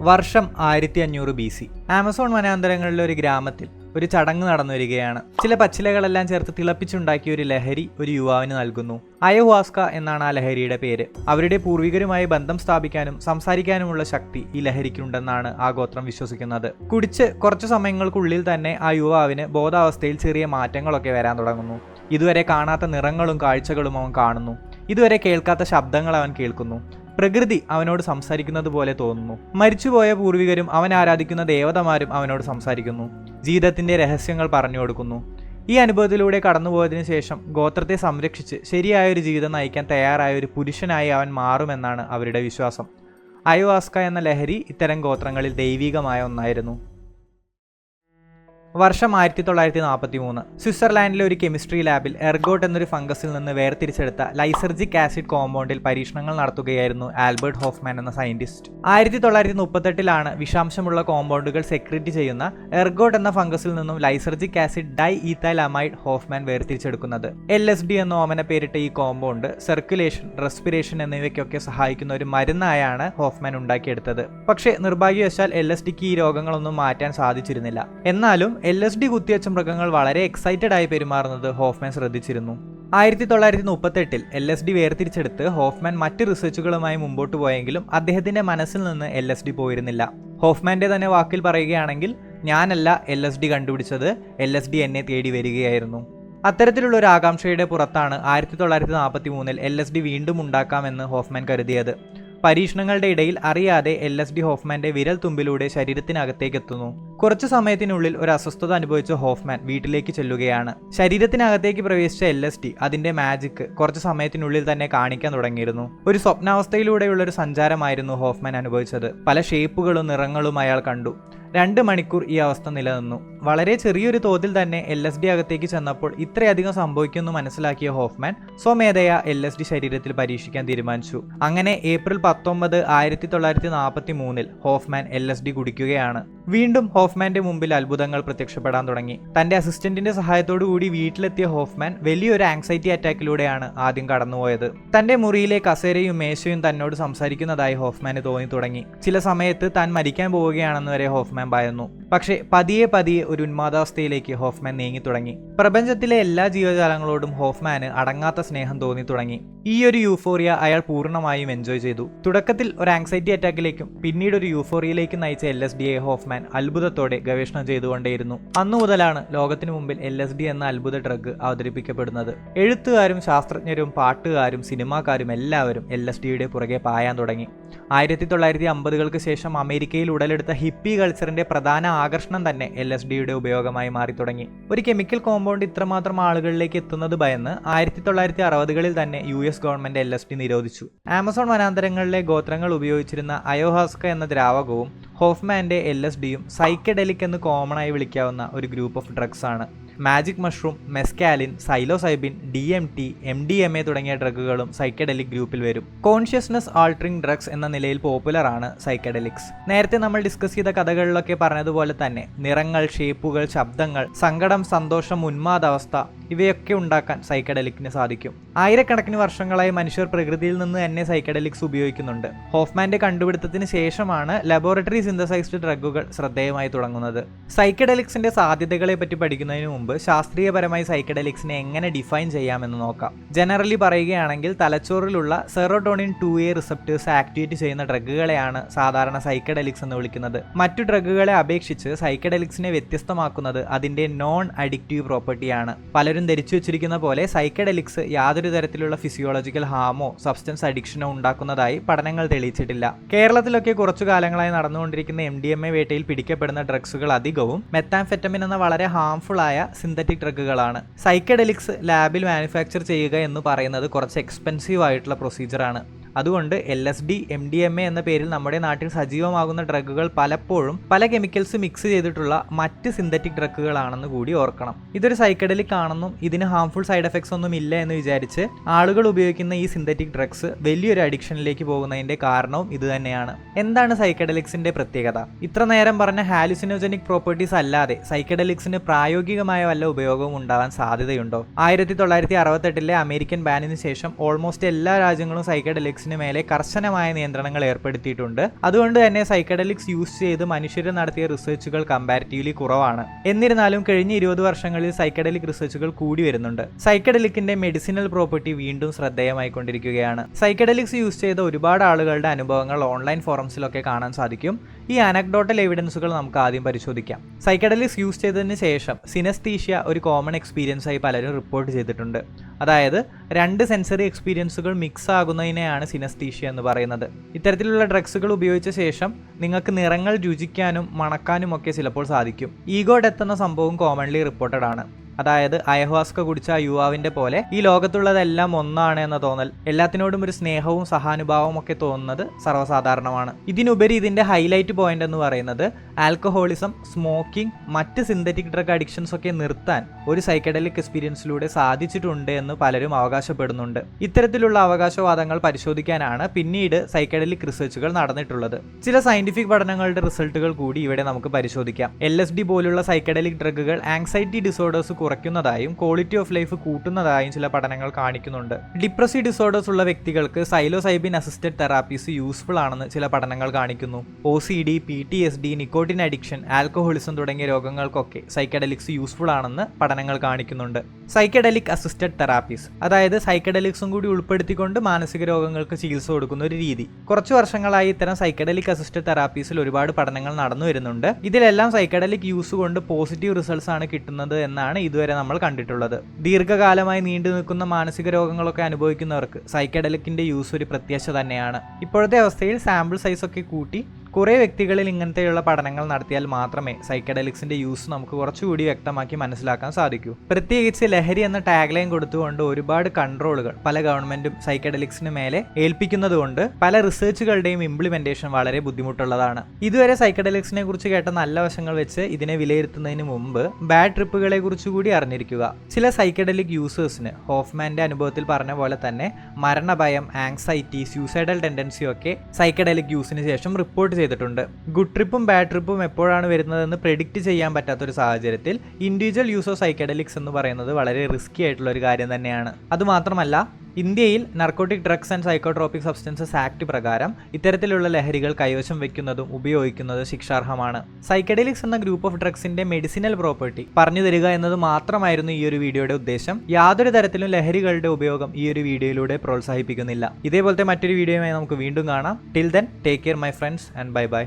വർഷം 1500 BC. Amazon വനാന്തരങ്ങളിലെ ഒരു ഗ്രാമത്തിൽ ഒരു ചടങ്ങ് നടന്നു വരികയാണ്. ചില പച്ചിലകളെല്ലാം ചേർത്ത് തിളപ്പിച്ചുണ്ടാക്കിയ ഒരു ലഹരി ഒരു യുവാവിന് നൽകുന്നു. അയഹുവാസ്ക എന്നാണ് ആ ലഹരിയുടെ പേര്. അവരുടെ പൂർവികരുമായി ബന്ധം സ്ഥാപിക്കാനും സംസാരിക്കാനുമുള്ള ശക്തി ഈ ലഹരിക്കുണ്ടെന്നാണ് ആ ഗോത്രം വിശ്വസിക്കുന്നത്. കുടിച്ച് കുറച്ചു സമയങ്ങൾക്കുള്ളിൽ തന്നെ ആ യുവാവിന് ബോധാവസ്ഥയിൽ ചെറിയ മാറ്റങ്ങളൊക്കെ വരാൻ തുടങ്ങുന്നു. ഇതുവരെ കാണാത്ത നിറങ്ങളും കാഴ്ചകളും അവൻ കാണുന്നു. ഇതുവരെ കേൾക്കാത്ത ശബ്ദങ്ങൾ അവൻ കേൾക്കുന്നു. പ്രകൃതി അവനോട് സംസാരിക്കുന്നത് പോലെ തോന്നുന്നു. മരിച്ചുപോയ പൂർവികരും അവൻ ആരാധിക്കുന്ന ദേവതമാരും അവനോട് സംസാരിക്കുന്നു. ജീവിതത്തിന്റെ രഹസ്യങ്ങൾ പറഞ്ഞു കൊടുക്കുന്നു. ഈ അനുഭവത്തിലൂടെ കടന്നുപോയതിനു ശേഷം ഗോത്രത്തെ സംരക്ഷിച്ച് ശരിയായ ഒരു ജീവിതം നയിക്കാൻ തയ്യാറായ ഒരു പുരുഷനായി അവൻ മാറുമെന്നാണ് അവരുടെ വിശ്വാസം. അയവാസ്ക എന്ന ലഹരി ഇത്തരം ഗോത്രങ്ങളിൽ ദൈവികമായ ഒന്നായിരുന്നു. വർഷം 1943. സ്വിറ്റ്സർലാൻഡിലെ ഒരു കെമിസ്ട്രി ലാബിൽ എർഗോട്ട് എന്നൊരു ഫംഗസിൽ നിന്ന് വേർതിരിച്ചെടുത്ത ലൈസർജിക് ആസിഡ് കോമ്പൗണ്ടിൽ പരീക്ഷണങ്ങൾ നടത്തുകയായിരുന്നു ആൽബർട്ട് ഹോഫ്മാൻ എന്ന സയന്റിസ്റ്റ്. 1938 വിഷാംശമുള്ള കോമ്പൗണ്ടുകൾ സെക്രീറ്റ് ചെയ്യുന്ന എർഗോട്ട് എന്ന ഫംഗസിൽ നിന്നും lysergic acid diethylamide Hofmann വേർതിരിച്ചെടുക്കുന്നത്. LSD എന്ന ഓമന പേരിട്ട ഈ കോമ്പൗണ്ട് സർക്കുലേഷൻ, റെസ്പിറേഷൻ എന്നിവയ്ക്കൊക്കെ സഹായിക്കുന്ന ഒരു മരുന്നായാണ് ഹോഫ്മാൻ ഉണ്ടാക്കിയെടുത്തത്. പക്ഷേ നിർഭാഗ്യവശാൽ LSDക്ക് ഈ രോഗങ്ങളൊന്നും മാറ്റാൻ സാധിച്ചിരുന്നില്ല. എന്നാലും LSD കുത്തിവെച്ച മൃഗങ്ങൾ വളരെ എക്സൈറ്റഡ് ആയി പെരുമാറുന്നത് ഹോഫ്മാൻ ശ്രദ്ധിച്ചിരുന്നു. 1938 LSD വേർതിരിച്ചെടുത്ത് ഹോഫ്മാൻ മറ്റ് റിസർച്ചുകളുമായി മുമ്പോട്ട് പോയെങ്കിലും അദ്ദേഹത്തിന്റെ മനസ്സിൽ നിന്ന് LSD പോയിരുന്നില്ല. ഹോഫ്മാന്റെ തന്നെ വാക്കിൽ പറയുകയാണെങ്കിൽ, ഞാനല്ല LSD കണ്ടുപിടിച്ചത്, LSD എന്നെ തേടി വരികയായിരുന്നു. അത്തരത്തിലുള്ള ഒരു ആകാംക്ഷയുടെ പുറത്താണ് 1943 LSD വീണ്ടും ഉണ്ടാക്കാമെന്ന് ഹോഫ്മാൻ കരുതിയത്. പരീക്ഷണങ്ങളുടെ ഇടയിൽ അറിയാതെ LSD ഹോഫ്മാന്റെ വിരൽ തുമ്പിലൂടെ ശരീരത്തിനകത്തേക്ക് എത്തുന്നു. കുറച്ചു സമയത്തിനുള്ളിൽ ഒരു അസ്വസ്ഥത അനുഭവിച്ച ഹോഫ്മാൻ വീട്ടിലേക്ക് ചെല്ലുകയാണ്. ശരീരത്തിനകത്തേക്ക് പ്രവേശിച്ച LSD അതിന്റെ മാജിക് കുറച്ചു സമയത്തിനുള്ളിൽ തന്നെ കാണിക്കാൻ തുടങ്ങിയിരുന്നു. ഒരു സ്വപ്നാവസ്ഥയിലൂടെയുള്ള ഒരു സഞ്ചാരമായിരുന്നു ഹോഫ്മാൻ അനുഭവിച്ചത്. പല ഷേപ്പുകളും നിറങ്ങളും അയാൾ കണ്ടു. 2 മണിക്കൂർ ഈ അവസ്ഥ നിലനിന്നു. വളരെ ചെറിയൊരു തോതിൽ തന്നെ LSD അകത്തേക്ക് ചെന്നപ്പോൾ ഇത്രയധികം സംഭവിക്കുമെന്ന് മനസ്സിലാക്കിയ ഹോഫ്മാൻ സ്വമേധയാ LSD ശരീരത്തിൽ പരീക്ഷിക്കാൻ തീരുമാനിച്ചു. അങ്ങനെ ഏപ്രിൽ 19, 1943 ഹോഫ്മാൻ LSD കുടിക്കുകയാണ്. വീണ്ടും ഹോഫ്മാന്റെ മുമ്പിൽ അത്ഭുതങ്ങൾ പ്രത്യക്ഷപ്പെടാൻ തുടങ്ങി. തന്റെ അസിസ്റ്റന്റിന്റെ സഹായത്തോടു കൂടി വീട്ടിലെത്തിയ ഹോഫ്മാൻ വലിയൊരു ആങ്സൈറ്റി അറ്റാക്കിലൂടെയാണ് ആദ്യം കടന്നുപോയത്. തന്റെ മുറിയിലെ കസേരയും മേശയും തന്നോട് സംസാരിക്കുന്നതായി ഹോഫ്മാന് തോന്നി തുടങ്ങി. ചില സമയത്ത് താൻ മരിക്കാൻ പോവുകയാണെന്ന് വരെ ഹോഫ്മാൻ ഭയന്നു. പക്ഷേ പതിയെ ഒരു ഉന്മാദാവസ്ഥയിലേക്ക് ഹോഫ്മാൻ നീങ്ങി തുടങ്ങി. പ്രപഞ്ചത്തിലെ എല്ലാ ജീവജാലങ്ങളോടും ഹോഫ്മാന് അടങ്ങാത്ത സ്നേഹം തോന്നി തുടങ്ങി. ഈ ഒരു യൂഫോറിയ അയാൾ പൂർണ്ണമായും എൻജോയ് ചെയ്തു. തുടക്കത്തിൽ ഒരു ആങ്സൈറ്റി അറ്റാക്കിലേക്കും പിന്നീട് ഒരു യൂഫോറിയയിലേക്കും നയിച്ച LSDയെ ഹോഫ്മാൻ അത്ഭുതത്തോടെ ഗവേഷണം ചെയ്തുകൊണ്ടേയിരുന്നു. അന്നു മുതലാണ് ലോകത്തിനു മുമ്പിൽ LSD എന്ന അത്ഭുത ഡ്രഗ് അവതരിപ്പിക്കപ്പെടുന്നത്. എഴുത്തുകാരും ശാസ്ത്രജ്ഞരും പാട്ടുകാരും സിനിമാക്കാരും എല്ലാവരും LSDയുടെ പുറകെ പായാൻ തുടങ്ങി. 1950കൾക്ക് ശേഷം അമേരിക്കയിൽ ഉടലെടുത്ത ഹിപ്പി കൾച്ചറിന്റെ പ്രധാന ആകർഷണം തന്നെ LSDയുടെ ഉപയോഗമായി മാറി തുടങ്ങി. ഒരു കെമിക്കൽ കോമ്പൗണ്ട് ഇത്രമാത്രം ആളുകളിലേക്ക് എത്തുന്നത് ഭയന്ന് 1960കളിൽ തന്നെ US ഗവൺമെന്റ് LSD നിരോധിച്ചു. ആമസോൺ വനാന്തരങ്ങളിലെ ഗോത്രങ്ങൾ ഉപയോഗിച്ചിരുന്ന അയോഹാസ്ക എന്ന ദ്രാവകവും ഹോഫ്മാന്റെ LSDയും സൈക്കഡെലിക് എന്ന് കോമൺ ആയി വിളിക്കാവുന്ന ഒരു ഗ്രൂപ്പ് ഓഫ് ഡ്രഗ്സ് ആണ്. Magic mushroom, mescaline, psilocybin, DMT, MDMA തുടങ്ങിയ ഡ്രഗുകളും സൈക്കഡെലിക് ഗ്രൂപ്പിൽ വരും. കോൺഷ്യസ്നസ് ആൾട്ടറിംഗ് ഡ്രഗ്സ് എന്ന നിലയിൽ പോപ്പുലർ ആണ് സൈക്കഡെലിക്സ്. നേരത്തെ നമ്മൾ ഡിസ്കസ് ചെയ്ത കഥകളിലൊക്കെ പറഞ്ഞതുപോലെ തന്നെ നിറങ്ങൾ, ഷേപ്പുകൾ, ശബ്ദങ്ങൾ, സങ്കടം, സന്തോഷം, ഉന്മാദാവസ്ഥ ഇവയൊക്കെ ഉണ്ടാക്കാൻ സൈക്കഡെലിക്കിന് സാധിക്കും. ആയിരക്കണക്കിന് വർഷങ്ങളായി മനുഷ്യർ പ്രകൃതിയിൽ നിന്ന് തന്നെ സൈക്കഡെലിക്സ് ഉപയോഗിക്കുന്നുണ്ട്. ഹോഫ്മാന്റെ കണ്ടുപിടുത്തത്തിന് ശേഷമാണ് ലബോറട്ടറി സിന്തസൈസ്ഡ് ഡ്രഗുകൾ ശ്രദ്ധേയമായി തുടങ്ങുന്നത്. സൈക്കഡെലിക്സിന്റെ സാധ്യതകളെ പറ്റി പഠിക്കുന്നതിന് മുമ്പ് ശാസ്ത്രീയപരമായി സൈക്കഡെലിക്സിനെ എങ്ങനെ ഡിഫൈൻ ചെയ്യാമെന്ന് നോക്കാം. ജനറലി പറയുകയാണെങ്കിൽ തലച്ചോറിലുള്ള സെറോട്ടോണിൻ 2A റിസപ്റ്റേഴ്സ് ആക്ടിവേറ്റ് ചെയ്യുന്ന ഡ്രഗുകളെയാണ് സാധാരണ സൈക്കഡെലിക്സ് എന്ന് വിളിക്കുന്നത്. മറ്റു ഡ്രഗുകളെ അപേക്ഷിച്ച് സൈക്കഡെലിക്സിനെ വ്യത്യസ്തമാക്കുന്നത് അതിന്റെ നോൺ അഡിക്റ്റീവ് പ്രോപ്പർട്ടിയാണ്. പലരും ധരിച്ചു വെച്ചിരിക്കുന്ന പോലെ സൈക്കഡെലിക്സ് യാതൊരു തരത്തിലുള്ള ഫിസിയോളജിക്കൽ ഹാമോ സബ്സ്റ്റൻസ് അഡിക്ഷനോ ഉണ്ടാക്കുന്നതായി പഠനങ്ങൾ തെളിയിച്ചിട്ടില്ല. കേരളത്തിലൊക്കെ കുറച്ചു കാലങ്ങളായി നടന്നുകൊണ്ടിരിക്കുന്ന MDMA വേട്ടയിൽ പിടിക്കപ്പെടുന്ന ഡ്രഗ്സുകൾ അധികവും മെത്താംഫെറ്റമിൻ എന്ന വളരെ ഹാംഫുൾ ആയ സിന്തറ്റിക് ഡ്രഗുകളാണ്. സൈക്കഡെലിക്സ് ലാബിൽ മാനുഫാക്ചർ ചെയ്യുക എന്ന് പറയുന്നത് കുറച്ച് എക്സ്പെൻസീവ് ആയിട്ടുള്ള പ്രൊസീജിയറാണ്. അതുകൊണ്ട് LSD, MDMA എന്ന പേരിൽ നമ്മുടെ നാട്ടിൽ സജീവമാകുന്ന ഡ്രഗുകൾ പലപ്പോഴും പല കെമിക്കൽസ് മിക്സ് ചെയ്തിട്ടുള്ള മറ്റ് സിന്തറ്റിക് ഡ്രഗുകളാണെന്ന് കൂടി ഓർക്കണം. ഇതൊരു സൈക്കഡെലിക് ആണെന്നും ഇതിന് ഹാംഫുൾ സൈഡ് എഫക്ട്സ് ഒന്നും ഇല്ല എന്ന് വിചാരിച്ച് ആളുകൾ ഉപയോഗിക്കുന്ന ഈ സിന്തറ്റിക് ഡ്രഗ്സ് വലിയൊരു അഡിക്ഷനിലേക്ക് പോകുന്നതിന്റെ കാരണവും ഇത് തന്നെയാണ്. എന്താണ് സൈക്കഡെലിക്സിന്റെ പ്രത്യേകത? ഇത്ര നേരം പറഞ്ഞ ഹാലുസിനോജനിക് പ്രോപ്പർട്ടീസ് അല്ലാതെ സൈക്കഡെലിക്സിന് പ്രായോഗികമായ വല്ല ഉപയോഗവും ഉണ്ടാവാൻ സാധ്യതയുണ്ടോ? 1968 അമേരിക്കൻ ബാനിന് ശേഷം ഓൾമോസ്റ്റ് എല്ലാ രാജ്യങ്ങളും സൈക്കഡെലിക്സ് സൈക്കഡെലിക്സിന് മേലെ കർശനമായ നിയന്ത്രണങ്ങൾ ഏർപ്പെടുത്തിയിട്ടുണ്ട്. അതുകൊണ്ട് തന്നെ സൈക്കഡെലിക്സ് യൂസ് ചെയ്ത് മനുഷ്യർ നടത്തിയ റിസർച്ചുകൾ കമ്പാരിറ്റീവ്ലി കുറവാണ്. എന്നിരുന്നാലും കഴിഞ്ഞ 20 വർഷങ്ങളിൽ സൈക്കഡെലിക് റിസർച്ചുകൾ കൂടി വരുന്നുണ്ട്. സൈക്കഡെലിക്കിന്റെ മെഡിസിനൽ പ്രോപ്പർട്ടി വീണ്ടും ശ്രദ്ധേയമായിക്കൊണ്ടിരിക്കുകയാണ്. സൈക്കഡെലിക്സ് യൂസ് ചെയ്ത ഒരുപാട് ആളുകളുടെ അനുഭവങ്ങൾ ഓൺലൈൻ ഫോറംസിലൊക്കെ കാണാൻ സാധിക്കും. ഈ അനക്ഡോട്ടൽ എവിഡൻസുകൾ നമുക്ക് ആദ്യം പരിശോധിക്കാം. സൈക്കഡെലിക്സ് യൂസ് ചെയ്തതിന് ശേഷം സിനസ്തീഷ്യ ഒരു കോമൺ എക്സ്പീരിയൻസ് ആയി പലരും റിപ്പോർട്ട് ചെയ്തിട്ടുണ്ട്. അതായത് 2 സെൻസറി എക്സ്പീരിയൻസുകൾ മിക്സ് ആകുന്നതിനെയാണ് സിനസ്തീഷ്യ എന്ന് പറയുന്നത്. ഇത്തരത്തിലുള്ള ഡ്രഗ്സുകൾ ഉപയോഗിച്ച ശേഷം നിങ്ങൾക്ക് നിറങ്ങൾ രുചിക്കാനും മണക്കാനും ഒക്കെ ചിലപ്പോൾ സാധിക്കും. ഈഗോ ഡെത്ത് എന്ന സംഭവം കോമൺലി റിപ്പോർട്ടഡ് ആണ്. അതായത് അയഹ്വാസ്ക കുടിച്ച യുവാവിന്റെ പോലെ ഈ ലോകത്തുള്ളതെല്ലാം ഒന്നാണ് എന്ന തോന്നൽ, എല്ലാത്തിനോടും ഒരു സ്നേഹവും സഹാനുഭാവവും ഒക്കെ തോന്നുന്നത് സർവ്വസാധാരണമാണ്. ഇതിനുപരി ഇതിന്റെ ഹൈലൈറ്റ് പോയിന്റ് എന്ന് പറയുന്നത് ആൽക്കഹോളിസം, സ്മോക്കിംഗ്, മറ്റ് സിന്തറ്റിക് ഡ്രഗ് അഡിക്ഷൻസ് ഒക്കെ നിർത്താൻ ഒരു സൈക്കഡെലിക് എക്സ്പീരിയൻസിലൂടെ സാധിച്ചിട്ടുണ്ട് എന്ന് പലരും അവകാശപ്പെടുന്നുണ്ട്. ഇത്തരത്തിലുള്ള അവകാശവാദങ്ങൾ പരിശോധിക്കാനാണ് പിന്നീട് സൈക്കഡെലിക് റിസർച്ചുകൾ നടന്നിട്ടുള്ളത്. ചില സയന്റിഫിക് പഠനങ്ങളുടെ റിസൾട്ടുകൾ കൂടി ഇവിടെ നമുക്ക് പരിശോധിക്കാം. LSD പോലുള്ള സൈക്കഡെലിക് ഡ്രഗുകൾ ആങ്സൈറ്റി ഡിസോർഡേഴ്സ് കുറയ്ക്കുന്നതായും ക്വാളിറ്റി ഓഫ് ലൈഫ് കൂട്ടുന്നതായും ചില പഠനങ്ങൾ കാണിക്കുന്നുണ്ട്. ഡിപ്രസീവ് ഡിസോർഡേഴ്സ് ഉള്ള വ്യക്തികൾക്ക് സൈലോസൈബിൻ അസിസ്റ്റഡ് തെറാപ്പീസ് യൂസ്ഫുൾ ആണെന്ന് ചില പഠനങ്ങൾ കാണിക്കുന്നു. OCD, PTSD, nicotine addiction, alcoholism തുടങ്ങിയ രോഗങ്ങൾക്കൊക്കെ സൈക്കഡെലിക്സ് യൂസ്ഫുൾ ആണെന്ന് പഠനങ്ങൾ കാണിക്കുന്നുണ്ട്. സൈക്കഡെലിക് അസിസ്റ്റഡ് തെറാപ്പീസ്, അതായത് സൈക്കഡെലിക്സും കൂടി ഉൾപ്പെടുത്തിക്കൊണ്ട് മാനസിക രോഗങ്ങൾക്ക് ചികിത്സ കൊടുക്കുന്ന ഒരു രീതി. കുറച്ചു വർഷങ്ങളായി ഇത്തരം സൈക്കഡെലിക് അസിസ്റ്റഡ് തെറാപ്പീസിൽ ഒരുപാട് പഠനങ്ങൾ നടന്നു വരുന്നുണ്ട്. ഇതിലെല്ലാം സൈക്കഡെലിക് യൂസ് കൊണ്ട് പോസിറ്റീവ് റിസൾട്ട്സ് ആണ് കിട്ടുന്നത് എന്നാണ് ഇതുവരെ നമ്മൾ കണ്ടിട്ടുള്ളത്. ദീർഘകാലമായി നീണ്ടു നിൽക്കുന്ന മാനസിക രോഗങ്ങളൊക്കെ അനുഭവിക്കുന്നവർക്ക് സൈക്കഡെലിക്കിന്റെ യൂസ് ഒരു പ്രത്യാശ തന്നെയാണ്. ഇപ്പോഴത്തെ അവസ്ഥയിൽ സാമ്പിൾ സൈസ് ഒക്കെ കൂട്ടി കുറേ വ്യക്തികളിൽ ഇങ്ങനത്തെയുള്ള പഠനങ്ങൾ നടത്തിയാൽ മാത്രമേ സൈക്കഡെലിക്സിന്റെ യൂസ് നമുക്ക് കുറച്ചുകൂടി വ്യക്തമാക്കി മനസ്സിലാക്കാൻ സാധിക്കൂ. പ്രത്യേകിച്ച് ലഹരി എന്ന ടാഗ് ലൈൻ കൊടുത്തുകൊണ്ട് ഒരുപാട് കൺട്രോളുകൾ പല ഗവൺമെന്റും സൈക്കഡെലിക്സിന് മേലെ ഏൽപ്പിക്കുന്നതുകൊണ്ട് പല റിസർച്ചുകളുടെയും ഇംപ്ലിമെന്റേഷൻ വളരെ ബുദ്ധിമുട്ടുള്ളതാണ്. ഇതുവരെ സൈക്കഡെലിക്സിനെ കുറിച്ച് കേട്ട നല്ല വശങ്ങൾ വെച്ച് ഇതിനെ വിലയിരുത്തുന്നതിന് മുമ്പ് ബാഡ് ട്രിപ്പുകളെ കുറിച്ച് കൂടി അറിഞ്ഞിരിക്കുക. ചില സൈക്കഡെലിക് യൂസേഴ്സിന് ഹോഫ്മാന്റെ അനുഭവത്തിൽ പറഞ്ഞ പോലെ തന്നെ മരണഭയം, ആങ്സൈറ്റി, സ്യൂസൈഡൽ ടെൻഡൻസി ഒക്കെ സൈക്കഡെലിക് യൂസിന് ശേഷം റിപ്പോർട്ട് ചെയ്തിട്ടുണ്ട്. ഗുഡ് ട്രിപ്പും ബാഡ് ട്രിപ്പും എപ്പോഴാണ് വരുന്നതെന്ന് പ്രെഡിക്റ്റ് ചെയ്യാൻ പറ്റാത്തൊരു സാഹചര്യത്തിൽ ഇൻഡിവിജ്വൽ യൂസ് ഓഫ് സൈക്കഡെലിക്സ് എന്ന് പറയുന്നത് വളരെ റിസ്കി ആയിട്ടുള്ള ഒരു കാര്യം തന്നെയാണ്. അതുമാത്രമല്ല, ഇന്ത്യയിൽ narcotic drugs and psychotropic substances act പ്രകാരം ഇത്തരത്തിലുള്ള ലഹരികൾ കൈവശം വെക്കുന്നതും ഉപയോഗിക്കുന്നതും ശിക്ഷാർഹമാണ്. സൈക്കഡെലിക്സ് എന്ന ഗ്രൂപ്പ് ഓഫ് ഡ്രഗ്സിന്റെ മെഡിസിനൽ പ്രോപ്പർട്ടി പറഞ്ഞു തരിക എന്നത് മാത്രമായിരുന്നു ഈ ഒരു വീഡിയോയുടെ ഉദ്ദേശം. യാതൊരു തരത്തിലും ലഹരികളുടെ ഉപയോഗം ഈ ഒരു വീഡിയോയിലൂടെ പ്രോത്സാഹിപ്പിക്കുന്നില്ല. ഇതേപോലത്തെ മറ്റൊരു വീഡിയോയുമായി നമുക്ക് വീണ്ടും കാണാം. Till then, take care my friends and bye bye.